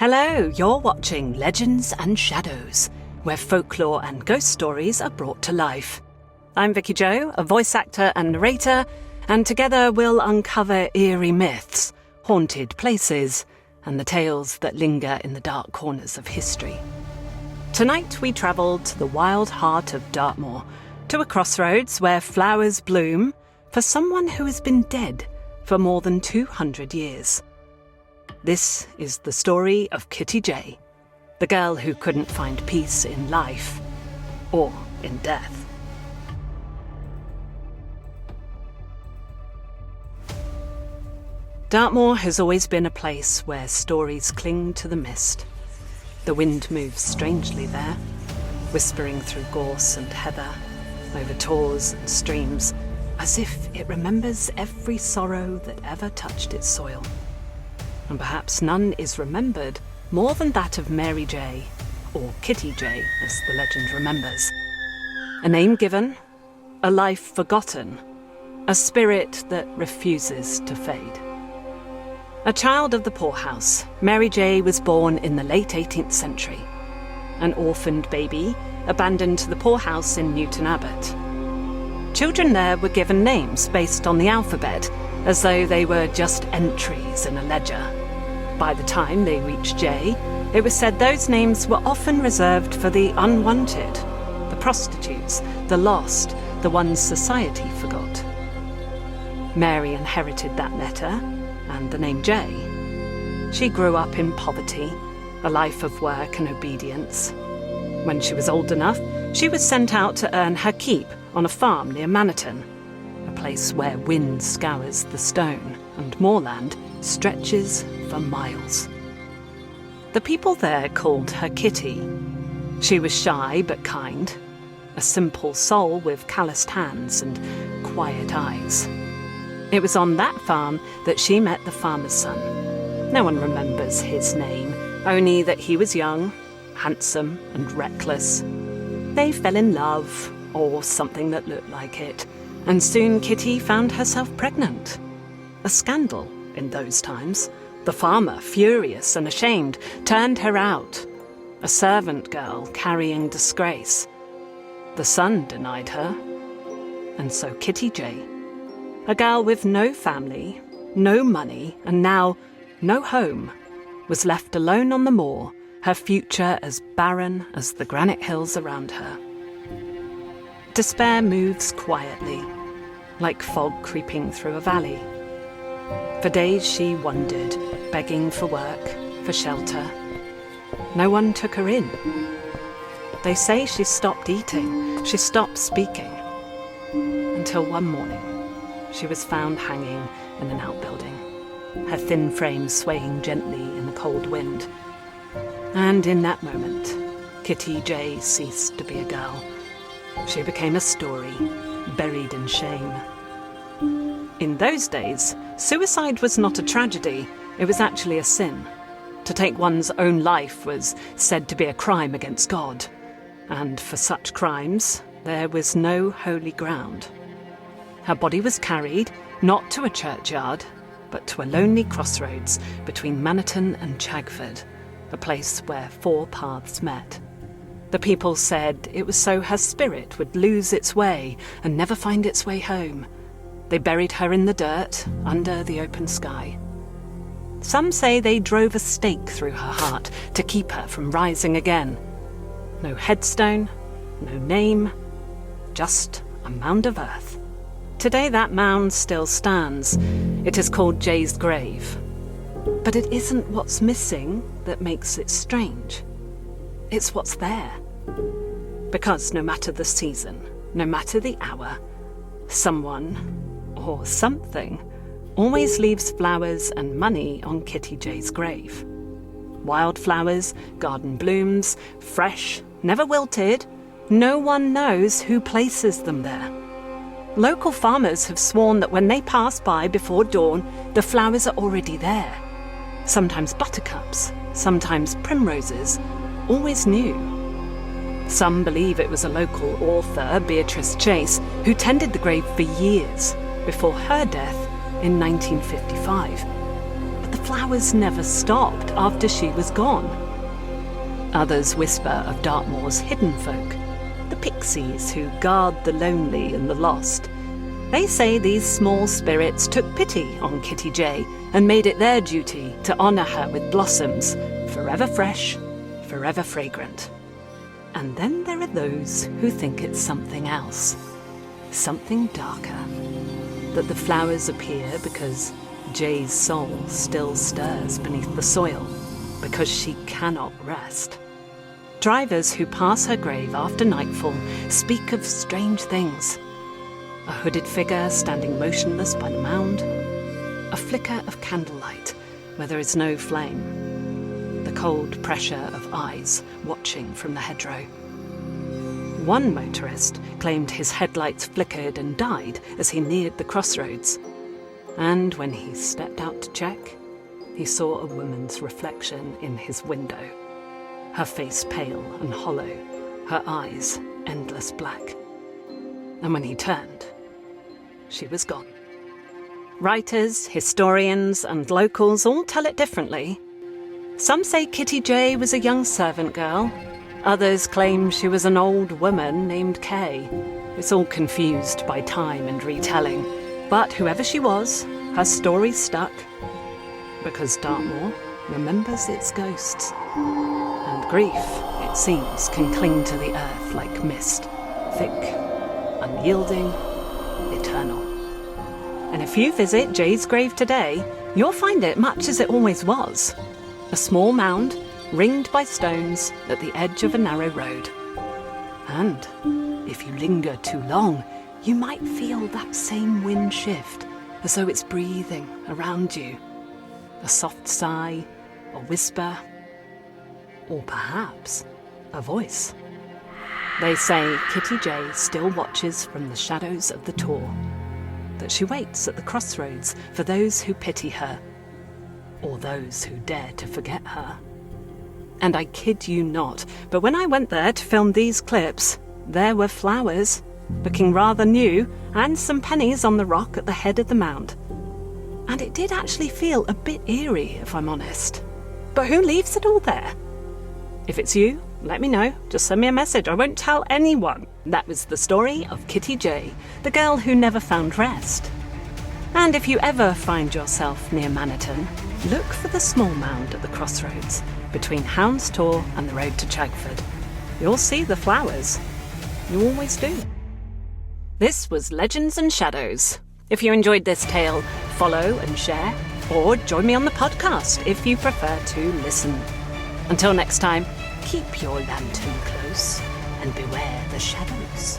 Hello, you're watching Legends and Shadows, where folklore and ghost stories are brought to life. I'm Vicky Jo, a voice actor and narrator, and together we'll uncover eerie myths, haunted places, and the tales that linger in the dark corners of history. Tonight we travel to the wild heart of Dartmoor, to a crossroads where flowers bloom for someone who has been dead for more than 200 years. This is the story of Kitty J, the girl who couldn't find peace in life or in death. Dartmoor has always been a place where stories cling to the mist. The wind moves strangely there, whispering through gorse and heather, over tors and streams, as if it remembers every sorrow that ever touched its soil. And perhaps none is remembered more than that of Mary J, or Kitty J as the legend remembers. A name given, a life forgotten, a spirit that refuses to fade. A child of the poorhouse, Mary J was born in the late 18th century. An orphaned baby, abandoned to the poorhouse in Newton Abbot. Children there were given names based on the alphabet, as though they were just entries in a ledger. By the time they reached J, it was said those names were often reserved for the unwanted, the prostitutes, the lost, the ones society forgot. Mary inherited that letter and the name J. She grew up in poverty, a life of work and obedience. When she was old enough, she was sent out to earn her keep on a farm near Maniton, a place where wind scours the stone and moorland stretches for miles. The people there called her Kitty. She was shy but kind, a simple soul with calloused hands and quiet eyes. It was on that farm that she met the farmer's son. No one remembers his name, only that he was young, handsome and reckless. They fell in love, or something that looked like it, and soon Kitty found herself pregnant. A scandal in those times. The farmer, furious and ashamed, turned her out. A servant girl carrying disgrace. The son denied her. And so Kitty J, a girl with no family, no money, and now no home, was left alone on the moor, her future as barren as the granite hills around her. Despair moves quietly, like fog creeping through a valley. For days she wandered, begging for work, for shelter. No one took her in. They say she stopped eating, she stopped speaking. Until one morning, she was found hanging in an outbuilding, her thin frame swaying gently in the cold wind. And in that moment, Kitty J ceased to be a girl. She became a story, buried in shame. In those days, suicide was not a tragedy, it was actually a sin. To take one's own life was said to be a crime against God, and for such crimes, there was no holy ground. Her body was carried, not to a churchyard, but to a lonely crossroads between Maniton and Chagford, a place where four paths met. The people said it was so her spirit would lose its way and never find its way home. They buried her in the dirt, under the open sky. Some say they drove a stake through her heart to keep her from rising again. No headstone, no name, just a mound of earth. Today that mound still stands. It is called J's grave. But it isn't what's missing that makes it strange. It's what's there. Because no matter the season, no matter the hour, someone, or something, always leaves flowers and money on Kitty J's grave. Wildflowers, garden blooms, fresh, never wilted. No one knows who places them there. Local farmers have sworn that when they pass by before dawn, the flowers are already there. Sometimes buttercups, sometimes primroses, always new. Some believe it was a local author, Beatrice Chase, who tended the grave for years before her death in 1955. But the flowers never stopped after she was gone. Others whisper of Dartmoor's hidden folk, the pixies who guard the lonely and the lost. They say these small spirits took pity on Kitty J and made it their duty to honour her with blossoms, forever fresh, forever fragrant. And then there are those who think it's something else, something darker, that the flowers appear because Jay's soul still stirs beneath the soil, because she cannot rest. Drivers who pass her grave after nightfall speak of strange things. A hooded figure standing motionless by the mound, a flicker of candlelight where there is no flame, the cold pressure of eyes watching from the hedgerow. One motorist claimed his headlights flickered and died as he neared the crossroads, and when he stepped out to check, he saw a woman's reflection in his window, her face pale and hollow, her eyes endless black. And when he turned, she was gone. Writers, historians, and locals all tell it differently. Some say Kitty J was a young servant girl. Others claim she was an old woman named Kay. It's all confused by time and retelling. But whoever she was, her story stuck. Because Dartmoor remembers its ghosts. And grief, it seems, can cling to the earth like mist. Thick, unyielding, eternal. And if you visit Jay's grave today, you'll find it much as it always was. A small mound, ringed by stones at the edge of a narrow road. And if you linger too long, you might feel that same wind shift, as though it's breathing around you. A soft sigh, a whisper, or perhaps a voice. They say Kitty J still watches from the shadows of the tor, that she waits at the crossroads for those who pity her, or those who dare to forget her. And I kid you not, but when I went there to film these clips, there were flowers, looking rather new, and some pennies on the rock at the head of the mound. And it did actually feel a bit eerie, if I'm honest. But who leaves it all there? If it's you, let me know. Just send me a message. I won't tell anyone. That was the story of Kitty J, the girl who never found rest. And if you ever find yourself near Maniton, look for the small mound at the crossroads between Hounds Tor and the road to Chagford. You'll see the flowers. You always do. This was Legends and Shadows. If you enjoyed this tale, follow and share, or join me on the podcast if you prefer to listen. Until next time, keep your lantern close and beware the shadows.